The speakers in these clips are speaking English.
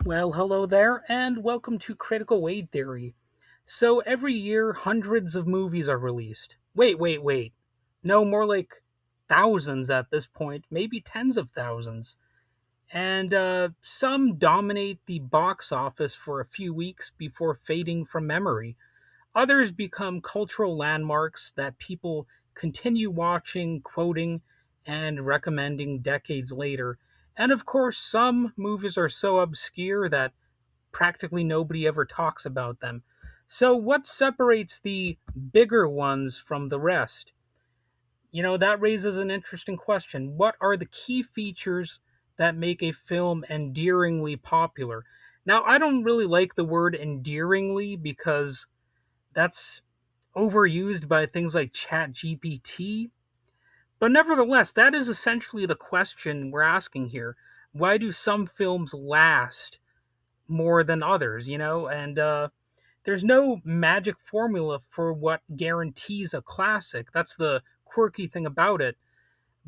Well, hello there, and welcome to Critical Weight Theory. So, every year, hundreds of movies are released. Wait. No, more like thousands at this point, maybe tens of thousands. And some dominate the box office for a few weeks before fading from memory. Others become cultural landmarks that people continue watching, quoting, and recommending decades later. And of course, some movies are so obscure that practically nobody ever talks about them. So, what separates the bigger ones from the rest? That raises an interesting question. What are the key features that make a film endearingly popular? Now, I don't really like the word endearingly because that's overused by things like ChatGPT. But nevertheless, that is essentially the question we're asking here. Why do some films last more than others, And there's no magic formula for what guarantees a classic. That's the quirky thing about it.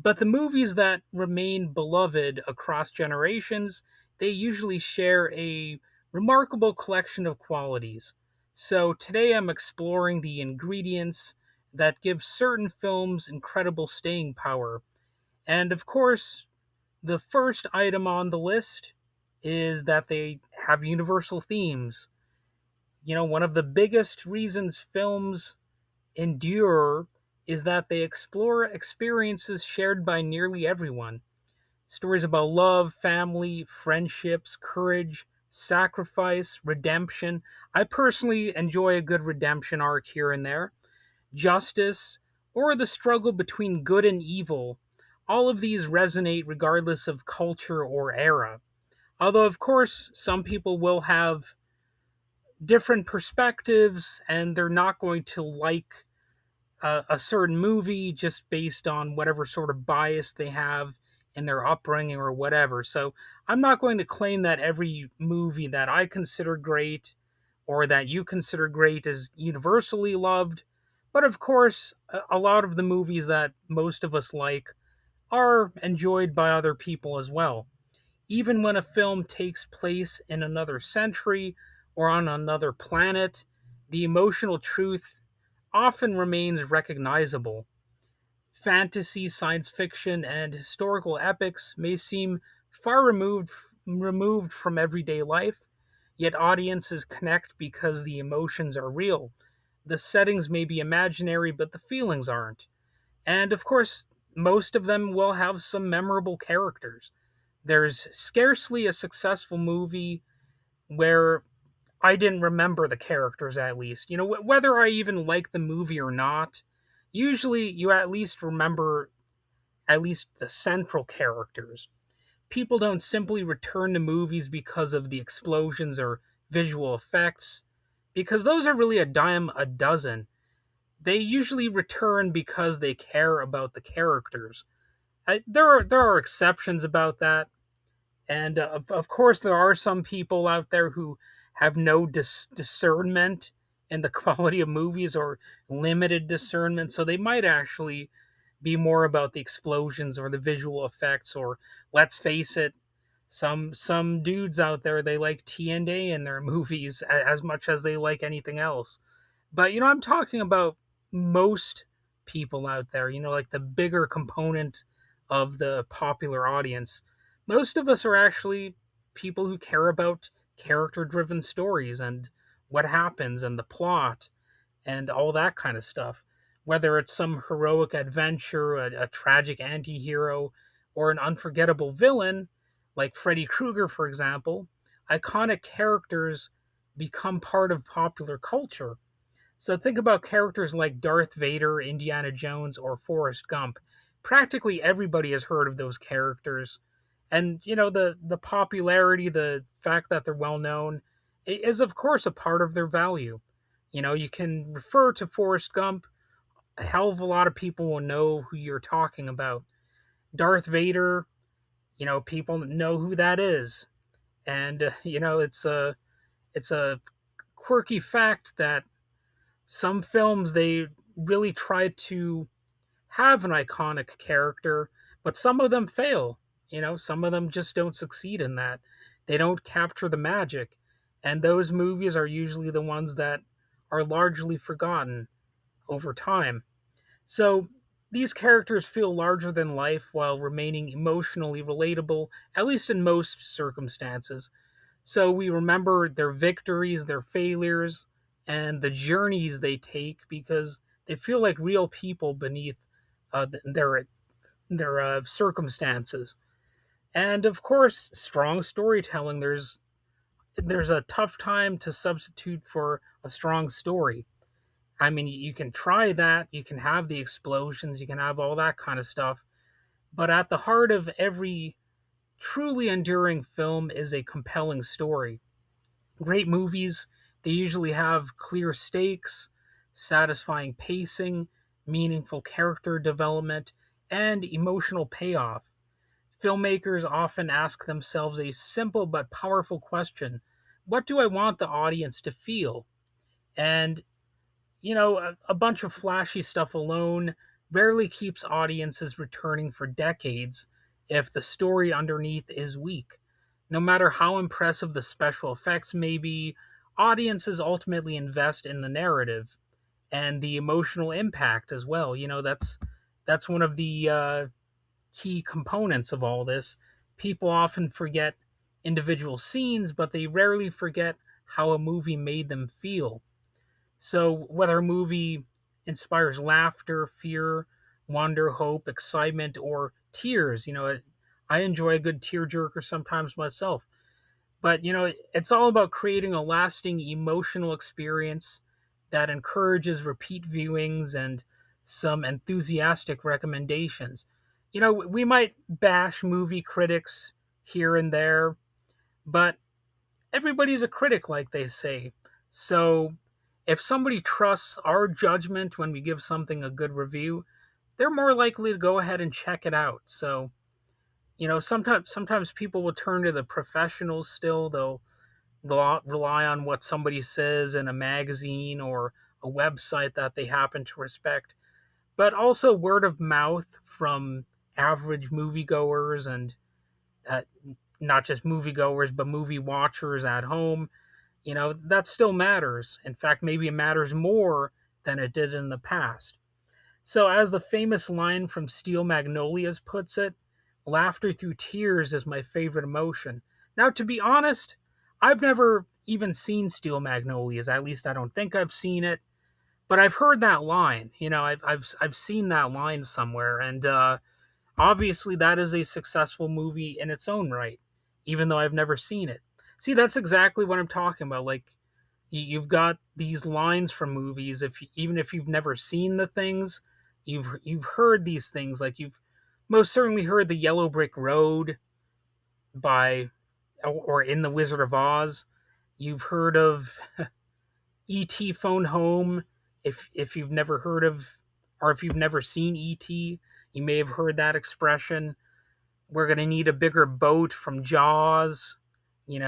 But the movies that remain beloved across generations, they usually share a remarkable collection of qualities. So today I'm exploring the ingredients that give certain films incredible staying power. And of course, the first item on the list is that they have universal themes. One of the biggest reasons films endure is that they explore experiences shared by nearly everyone. Stories about love, family, friendships, courage, sacrifice, redemption. I personally enjoy a good redemption arc here and there. Justice, or the struggle between good and evil. All of these resonate regardless of culture or era. Although, of course, some people will have different perspectives and they're not going to like a certain movie just based on whatever sort of bias they have in their upbringing or whatever. So I'm not going to claim that every movie that I consider great or that you consider great is universally loved. But of course, a lot of the movies that most of us like are enjoyed by other people as well. Even when a film takes place in another century or on another planet, the emotional truth often remains recognizable. Fantasy, science fiction, and historical epics may seem far removed from everyday life, yet audiences connect because the emotions are real. The settings may be imaginary, but the feelings aren't. And of course, most of them will have some memorable characters. There's scarcely a successful movie where I didn't remember the characters, at least. Whether I even like the movie or not, usually you at least remember at least the central characters. People don't simply return to movies because of the explosions or visual effects, because those are really a dime a dozen. They usually return because they care about the characters. There are exceptions about that, and of course, there are some people out there who have no discernment in the quality of movies or limited discernment. So they might actually be more about the explosions or the visual effects. Or let's face it, some dudes out there, they like TNA in their movies as much as they like anything else. But I'm talking about most people out there. Like the bigger component of the popular audience. Most of us are actually people who care about character driven stories and what happens and the plot and all that kind of stuff. Whether it's some heroic adventure, a tragic anti hero, or an unforgettable villain, like Freddy Krueger, for example, iconic characters become part of popular culture. So think about characters like Darth Vader, Indiana Jones, or Forrest Gump. Practically everybody has heard of those characters. And the popularity, the fact that they're well known is of course a part of their value. You can refer to Forrest Gump, a hell of a lot of people will know who you're talking about. Darth Vader, people know who that is. And it's a quirky fact that some films they really try to have an iconic character, but some of them fail. Some of them just don't succeed in that. They don't capture the magic, and those movies are usually the ones that are largely forgotten over time. So these characters feel larger than life while remaining emotionally relatable, at least in most circumstances. So we remember their victories, their failures, and the journeys they take because they feel like real people beneath their circumstances. And of course, strong storytelling. There's a tough time to substitute for a strong story. I mean, you can try that, you can have the explosions, you can have all that kind of stuff, but at the heart of every truly enduring film is a compelling story. Great movies, they usually have clear stakes, satisfying pacing, meaningful character development, and emotional payoff. Filmmakers often ask themselves a simple but powerful question: what do I want the audience to feel? And a bunch of flashy stuff alone rarely keeps audiences returning for decades if the story underneath is weak. No matter how impressive the special effects may be, audiences ultimately invest in the narrative and the emotional impact as well. That's one of the key components of all this. People often forget individual scenes, but they rarely forget how a movie made them feel. So, whether a movie inspires laughter, fear, wonder, hope, excitement, or tears, I enjoy a good tearjerker sometimes myself. But, it's all about creating a lasting emotional experience that encourages repeat viewings and some enthusiastic recommendations. We might bash movie critics here and there, but everybody's a critic, like they say. So if somebody trusts our judgment when we give something a good review, they're more likely to go ahead and check it out. So, sometimes people will turn to the professionals still. They'll rely on what somebody says in a magazine or a website that they happen to respect. But also word of mouth from average moviegoers and uh, not just moviegoers, but movie watchers at home, that still matters. In fact, maybe it matters more than it did in the past. So, as the famous line from Steel Magnolias puts it, laughter through tears is my favorite emotion. Now, to be honest, I've never even seen Steel Magnolias. At least I don't think I've seen it. But I've heard that line. I've seen that line somewhere, and obviously that is a successful movie in its own right, even though I've never seen it. See, that's exactly what I'm talking about. Like, you've got these lines from movies. Even if you've never seen the things, you've heard these things. Like, you've most certainly heard the Yellow Brick Road by or in the Wizard of Oz. You've heard of E.T. Phone Home. If you've never heard of, or if you've never seen E.T., you may have heard that expression. We're going to need a bigger boat from Jaws. You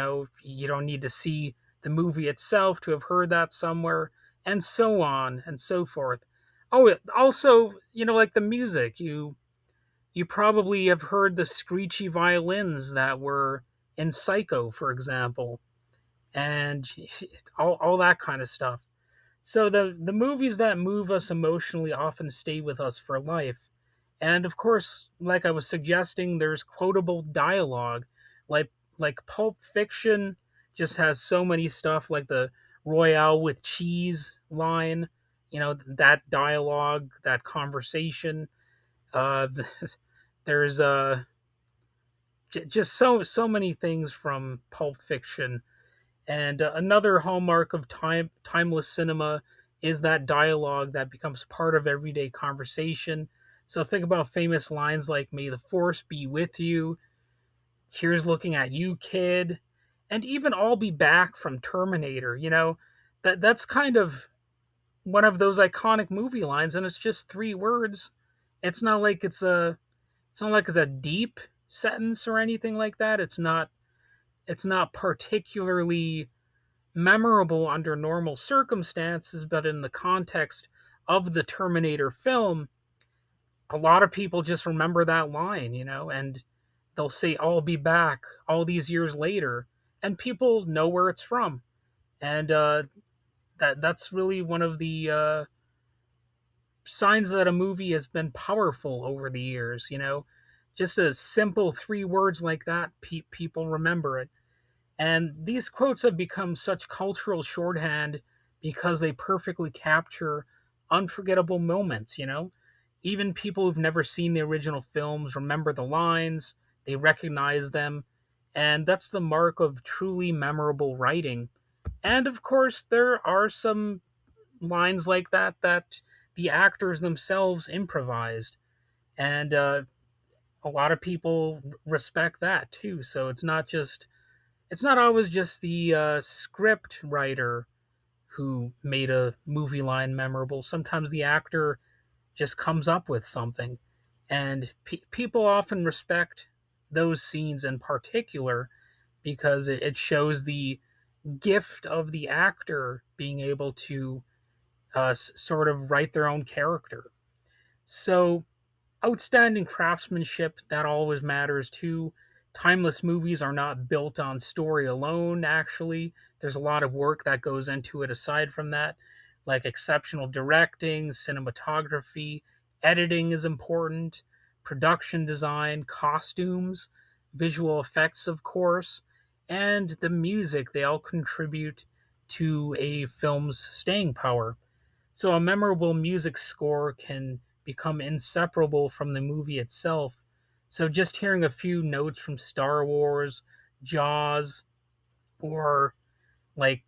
don't need to see the movie itself to have heard that somewhere, and so on and so forth. Oh, also, like the music, you probably have heard the screechy violins that were in Psycho, for example, and all that kind of stuff. So the movies that move us emotionally often stay with us for life. And of course, like I was suggesting, there's quotable dialogue. Like Pulp Fiction just has so many stuff like the Royale with cheese line, that dialogue, that conversation. Uh there's just so many things from Pulp Fiction. And another hallmark of timeless cinema is that dialogue that becomes part of everyday conversation. So think about famous lines like "May the Force be with you," "Here's looking at you, kid," and even "I'll be back" from Terminator. That's kind of one of those iconic movie lines, and it's just three words. It's not like it's a deep sentence or anything like that. It's not particularly memorable under normal circumstances, but in the context of the Terminator film, a lot of people just remember that line, and they'll say, "I'll be back" all these years later, and people know where it's from. And that's really one of the signs that a movie has been powerful over the years. Just a simple three words like that, people remember it. And these quotes have become such cultural shorthand because they perfectly capture unforgettable moments. Even people who've never seen the original films remember the lines, they recognize them, and that's the mark of truly memorable writing. And of course, there are some lines like that the actors themselves improvised, and a lot of people respect that too. So it's not always just the script writer who made a movie line memorable. Sometimes the actor just comes up with something, and people often respect those scenes in particular because it shows the gift of the actor being able to sort of write their own character. So outstanding craftsmanship, that always matters too. Timeless movies are not built on story alone, actually. There's a lot of work that goes into it aside from that, like exceptional directing, cinematography, editing is important, production design, costumes, visual effects, of course, and the music. They all contribute to a film's staying power. So a memorable music score can become inseparable from the movie itself. So just hearing a few notes from Star Wars, Jaws, or like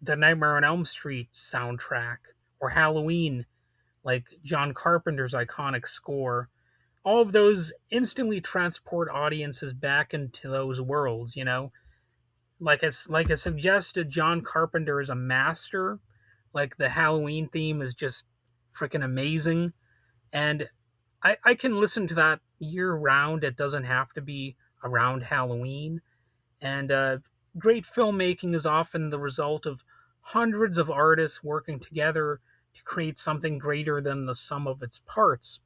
the Nightmare on Elm Street soundtrack, or Halloween, like John Carpenter's iconic score, all of those instantly transport audiences back into those worlds. Like I suggested, John Carpenter is a master. Like the Halloween theme is just freaking amazing, and I can listen to that year round. It doesn't have to be around Halloween. And great filmmaking is often the result of hundreds of artists working together to create something greater than the sum of its parts.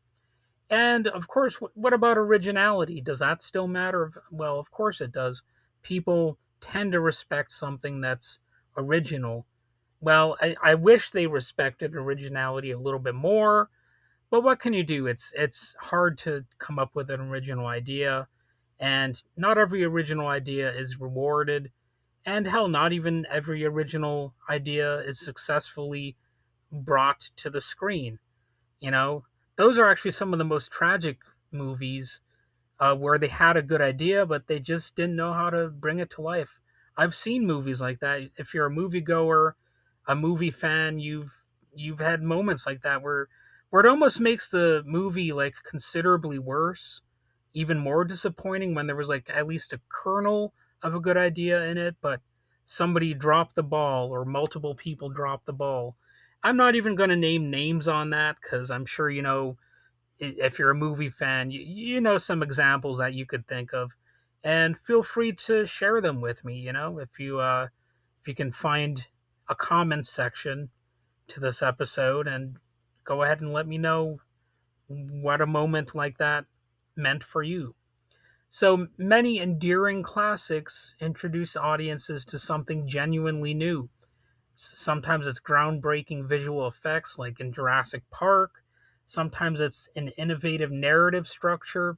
And of course, what about originality? Does that still matter? Well, of course it does. People tend to respect something that's original. Well, I wish they respected originality a little bit more, but what can you do? It's hard to come up with an original idea, and not every original idea is rewarded, and hell, not even every original idea is successfully brought to the screen. You know, those are actually some of the most tragic movies where they had a good idea, but they just didn't know how to bring it to life. I've seen movies like that. If you're a moviegoer, a movie fan, you've had moments like that where it almost makes the movie like considerably worse, even more disappointing when there was like at least a kernel of a good idea in it, but somebody dropped the ball or multiple people dropped the ball. I'm not even going to name names on that because I'm sure if you're a movie fan, you know some examples that you could think of, and feel free to share them with me. If you can find a comment section to this episode, and go ahead and let me know what a moment like that meant for you. So many enduring classics introduce audiences to something genuinely new. Sometimes it's groundbreaking visual effects, like in Jurassic Park. Sometimes it's an innovative narrative structure,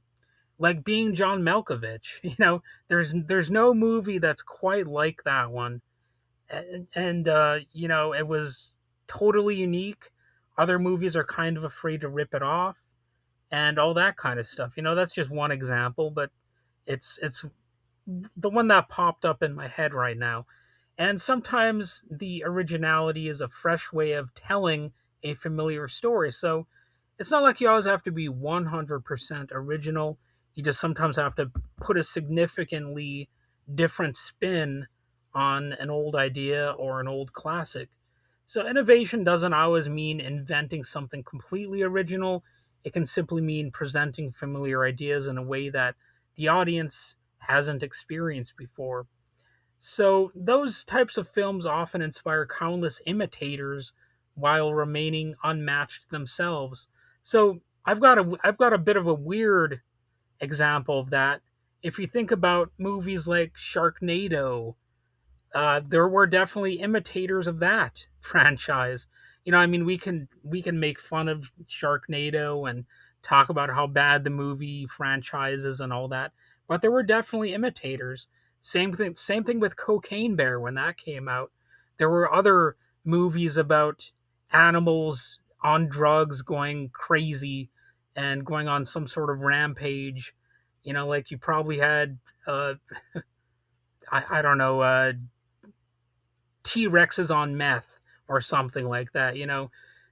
like Being John Malkovich. There's no movie that's quite like that one, and it was totally unique. Other movies are kind of afraid to rip it off, and all that kind of stuff. That's just one example, but it's the one that popped up in my head right now. And sometimes the originality is a fresh way of telling a familiar story. So it's not like you always have to be 100% original. You just sometimes have to put a significantly different spin on an old idea or an old classic. So innovation doesn't always mean inventing something completely original. It can simply mean presenting familiar ideas in a way that the audience hasn't experienced before. So those types of films often inspire countless imitators while remaining unmatched themselves. So I've got a bit of a weird example of that. If you think about movies like Sharknado, there were definitely imitators of that franchise. I mean, we can make fun of Sharknado and talk about how bad the movie franchise is and all that, but there were definitely imitators. Same thing with Cocaine Bear when that came out. There were other movies about animals on drugs going crazy and going on some sort of rampage. Like you probably had I don't know, T Rexes on meth or something like that.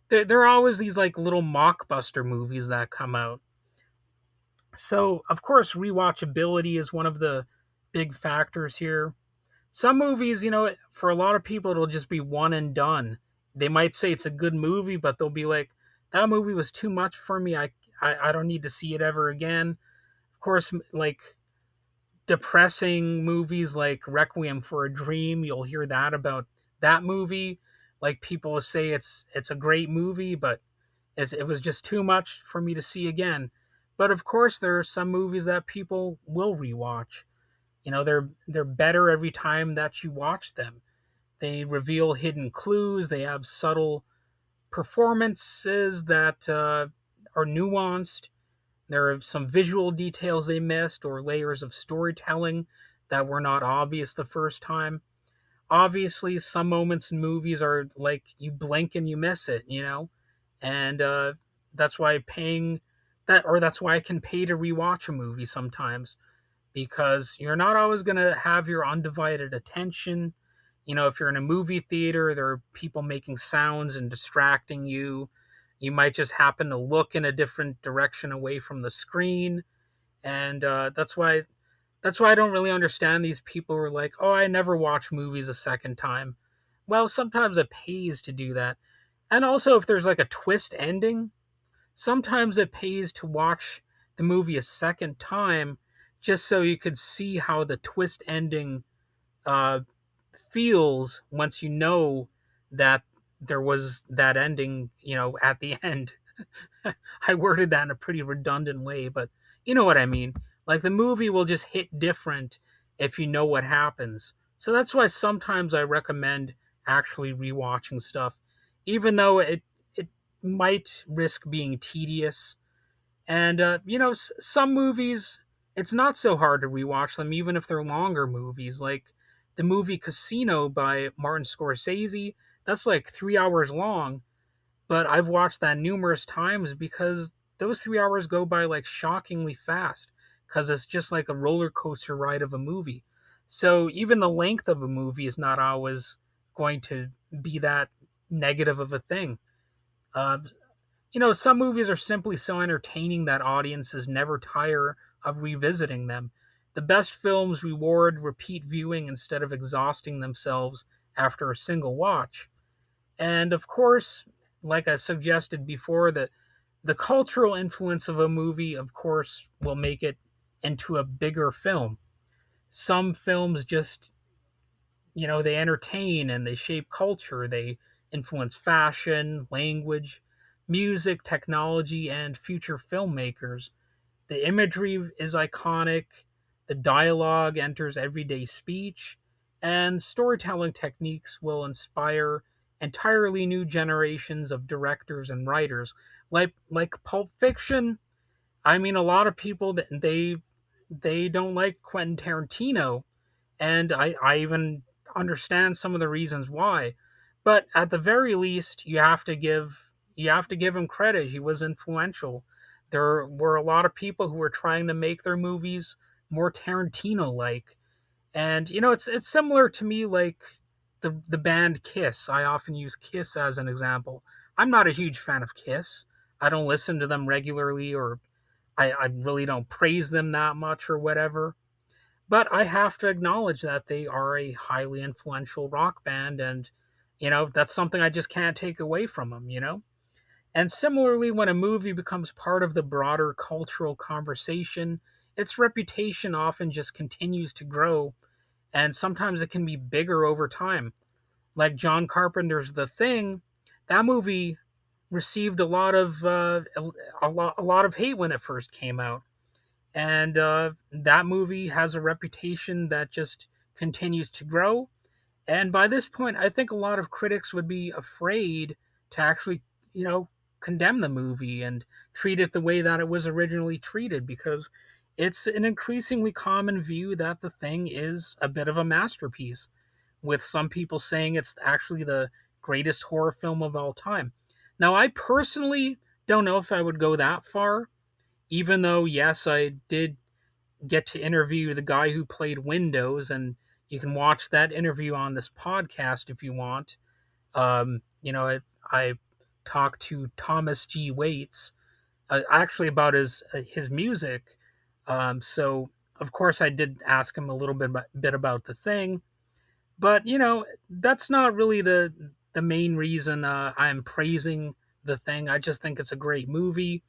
There are always these like little mockbuster movies that come out. So of course, rewatchability is one of the big factors here. Some movies, for a lot of people, it'll just be one and done. They might say it's a good movie, but they'll be like, "That movie was too much for me. I don't need to see it ever again." Of course, like depressing movies like Requiem for a Dream, you'll hear that about that movie. Like people will say it's a great movie, but it was just too much for me to see again. But of course, there are some movies that people will rewatch. They're better every time that you watch them. They reveal hidden clues. They have subtle performances that are nuanced. There are some visual details they missed or layers of storytelling that were not obvious the first time. Obviously, some moments in movies are like you blink and you miss it. And that's why that's why I can pay to rewatch a movie sometimes, because you're not always going to have your undivided attention. If you're in a movie theater, there are people making sounds and distracting you. You might just happen to look in a different direction away from the screen, and that's why I don't really understand these people who are like, "Oh, I never watch movies a second time." Well, sometimes it pays to do that, and also if there's like a twist ending, sometimes it pays to watch the movie a second time just so you could see how the twist ending uh, feels once you know that there was that ending, at the end. I worded that in a pretty redundant way, but you know what I mean. Like the movie will just hit different if you know what happens. So that's why sometimes I recommend actually rewatching stuff, even though it might risk being tedious. And some movies, it's not so hard to rewatch them, even if they're longer movies. Like the movie Casino by Martin Scorsese, that's like 3 hours long, but I've watched that numerous times because those 3 hours go by like shockingly fast because it's just like a roller coaster ride of a movie. So even the length of a movie is not always going to be that negative of a thing. Uh, some movies are simply so entertaining that audiences never tire of revisiting them. The best films reward repeat viewing instead of exhausting themselves after a single watch. And of course, like I suggested before, the cultural influence of a movie, of course, will make it into a bigger film. Some films just, they entertain and they shape culture. They influence fashion, language, music, technology, and future filmmakers. The imagery is iconic, the dialogue enters everyday speech, and storytelling techniques will inspire entirely new generations of directors and writers. Like Pulp Fiction, I mean, a lot of people they don't like Quentin Tarantino, and I even understand some of the reasons why. But at the very least, you have to give him credit. He was influential. There were a lot of people who were trying to make their movies more Tarantino like. And it's similar to me like the band Kiss. I often use Kiss as an example. I'm not a huge fan of Kiss. I don't listen to them regularly, or I really don't praise them that much or whatever. But I have to acknowledge that they are a highly influential rock band, and that's something I just can't take away from them. And similarly, when a movie becomes part of the broader cultural conversation, its reputation often just continues to grow, and sometimes it can be bigger over time. Like John Carpenter's The Thing, that movie received a lot of hate when it first came out, and that movie has a reputation that just continues to grow. And by this point, I think a lot of critics would be afraid to actually, you know, condemn the movie and treat it the way that it was originally treated, because it's an increasingly common view that The Thing is a bit of a masterpiece, with some people saying it's actually the greatest horror film of all time. Now, I personally don't know if I would go that far, even though, yes, I did get to interview the guy who played Windows, and you can watch that interview on this podcast if you want. I talked to Thomas G. Waits, actually about his music. So of course I did ask him a little bit about The Thing, but that's not really the main reason I'm praising The Thing. I just think it's a great movie,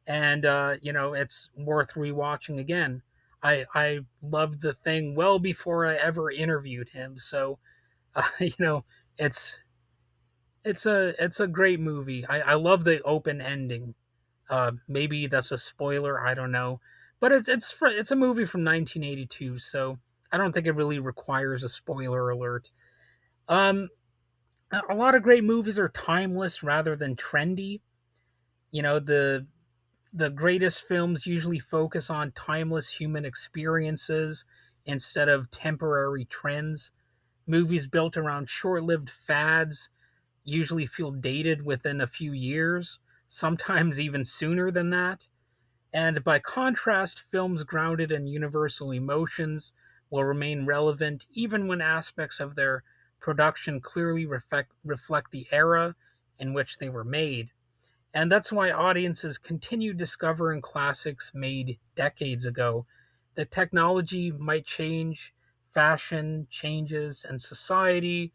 and it's worth rewatching again. I loved The Thing well before I ever interviewed him, so you know it's it's a great movie. I love the open ending. Maybe that's a spoiler, I don't know, but it's a movie from 1982, so I don't think it really requires a spoiler alert. Um, a lot of great movies are timeless rather than trendy. The greatest films usually focus on timeless human experiences instead of temporary trends. Movies built around short lived fads usually feel dated within a few years, sometimes even sooner than that. And by contrast, films grounded in universal emotions will remain relevant even when aspects of their production clearly reflect the era in which they were made. And that's why audiences continue discovering classics made decades ago. The technology might change, fashion changes, and society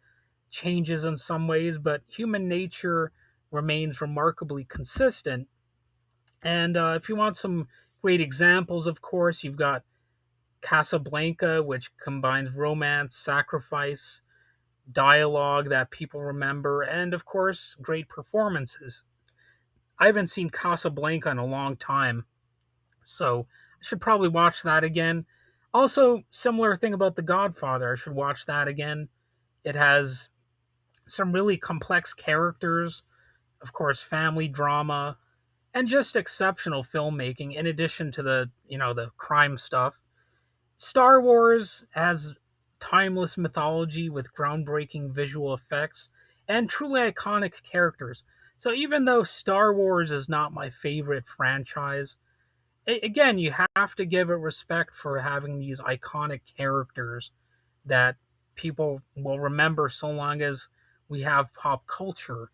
changes in some ways, but human nature remains remarkably consistent. And if you want some great examples, of course, you've got Casablanca, which combines romance, sacrifice, dialogue that people remember, and of course, great performances. I haven't seen Casablanca in a long time, so I should probably watch that again. Also, similar thing about The Godfather, I should watch that again. It has some really complex characters, of course, family drama, and just exceptional filmmaking in addition to the crime stuff. Star Wars has timeless mythology with groundbreaking visual effects and truly iconic characters. So even though Star Wars is not my favorite franchise, again, you have to give it respect for having these iconic characters that people will remember so long as we have pop culture.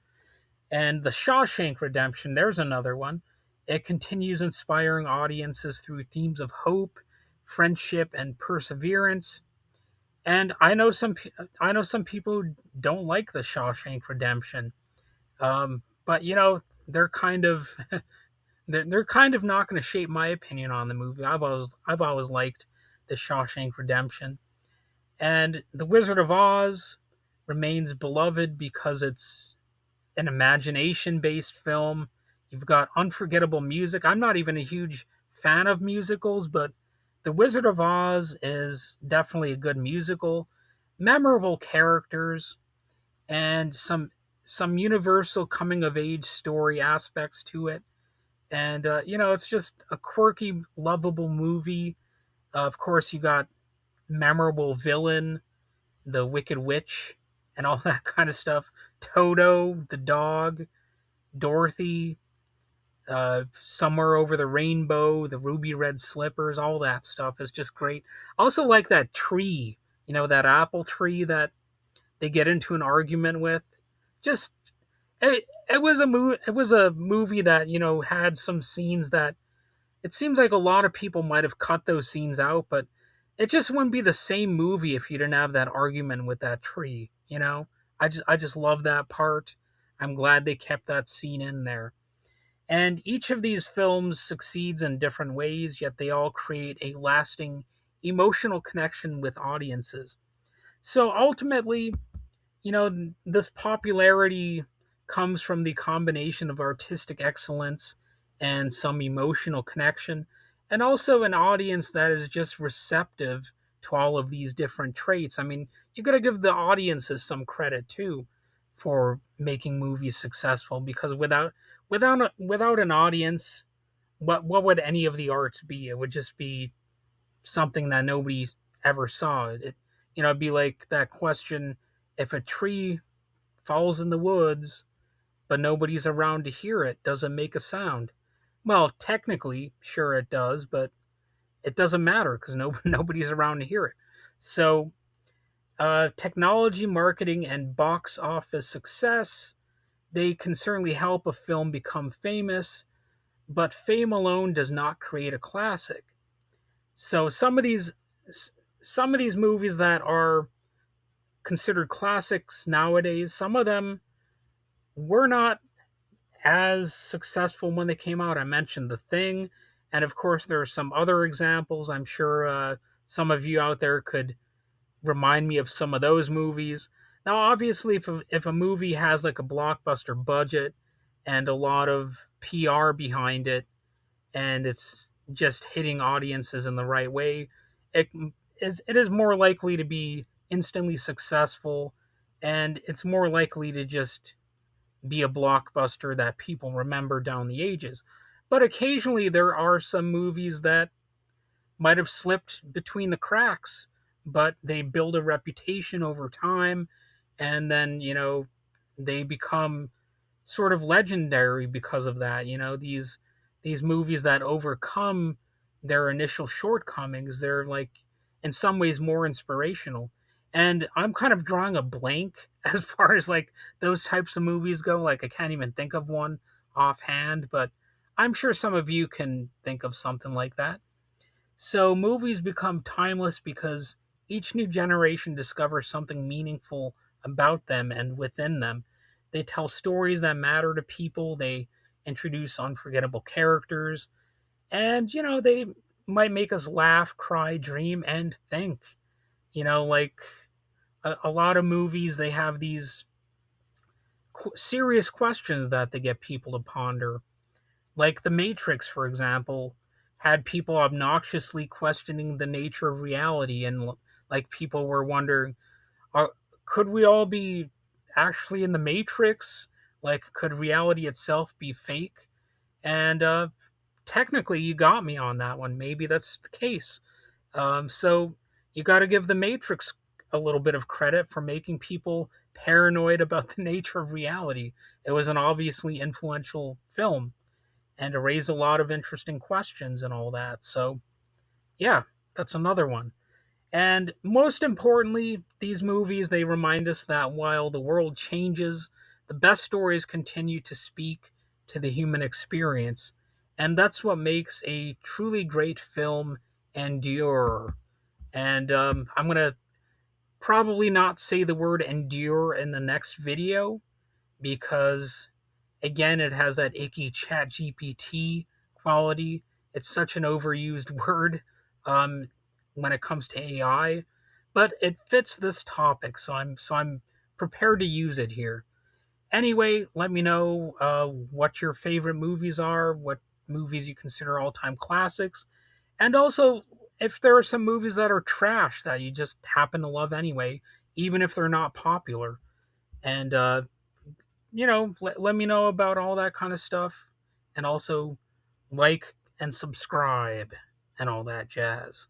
And The Shawshank Redemption, there's another one. It continues inspiring audiences through themes of hope, friendship, and perseverance. And I know some people who don't like The Shawshank Redemption, but they're kind of they're kind of not going to shape my opinion on the movie. I've always liked The Shawshank Redemption, and The Wizard of Oz remains beloved because it's an imagination based film. You've got unforgettable music. I'm not even a huge fan of musicals, but The Wizard of Oz is definitely a good musical. Memorable characters and some universal coming of age story aspects to it. And it's just a quirky, lovable movie. Of course, you got memorable villain, the Wicked Witch, and all that kind of stuff. Toto, the dog, Dorothy, Somewhere Over the Rainbow, the Ruby Red Slippers, all that stuff is just great. I also like that tree, that apple tree that they get into an argument with. Just it was a movie that had some scenes that it seems like a lot of people might have cut those scenes out, but it just wouldn't be the same movie if you didn't have that argument with that tree. I just love that part. I'm glad they kept that scene in there. And each of these films succeeds in different ways, yet they all create a lasting emotional connection with audiences. So ultimately, this popularity comes from the combination of artistic excellence and some emotional connection. and also an audience that is just receptive to all of these different traits. I mean, you got to give the audiences some credit too for making movies successful, because without an audience, what would any of the arts be? It would just be something that nobody ever saw. It'd be like that question: if a tree falls in the woods but nobody's around to hear it, does it make a sound? Well, technically, sure it does, but it doesn't matter because nobody's around to hear it. So, technology, marketing, and box office success, they can certainly help a film become famous, but fame alone does not create a classic. So some of these movies that are considered classics nowadays, some of them were not as successful when they came out. I mentioned The Thing, and of course there are some other examples. I'm sure some of you out there could remind me of some of those movies. Now, obviously, if a movie has like a blockbuster budget and a lot of PR behind it, and it's just hitting audiences in the right way, it it is more likely to be instantly successful, and it's more likely to just be a blockbuster that people remember down the ages. But occasionally there are some movies that might have slipped between the cracks, but they build a reputation over time, and then, they become sort of legendary because of that. These movies that overcome their initial shortcomings, they're like in some ways more inspirational. And I'm kind of drawing a blank as far as like those types of movies go. Like I can't even think of one offhand, but I'm sure some of you can think of something like that. So movies become timeless because each new generation discovers something meaningful about them and within them. They tell stories that matter to people, they introduce unforgettable characters, and they might make us laugh, cry, dream, and think. Like a lot of movies, they have these serious questions that they get people to ponder. Like The Matrix, for example, had people obnoxiously questioning the nature of reality, and like people were wondering, are, could we all be actually in the Matrix? Like, could reality itself be fake? And technically, you got me on that one. Maybe that's the case. So you got to give The Matrix a little bit of credit for making people paranoid about the nature of reality. It was an obviously influential film, and to raise a lot of interesting questions and all that. So, yeah, that's another one. And most importantly, these movies, they remind us that while the world changes, the best stories continue to speak to the human experience. And that's what makes a truly great film endure. And I'm going to probably not say the word endure in the next video because, again, it has that icky chat GPT quality. It's such an overused word um, when it comes to AI, but it fits this topic, so I'm prepared to use it here. Anyway, let me know what your favorite movies are, what movies you consider all-time classics, and also if there are some movies that are trash that you just happen to love anyway, even if they're not popular. And let me know about all that kind of stuff, and also like and subscribe and all that jazz.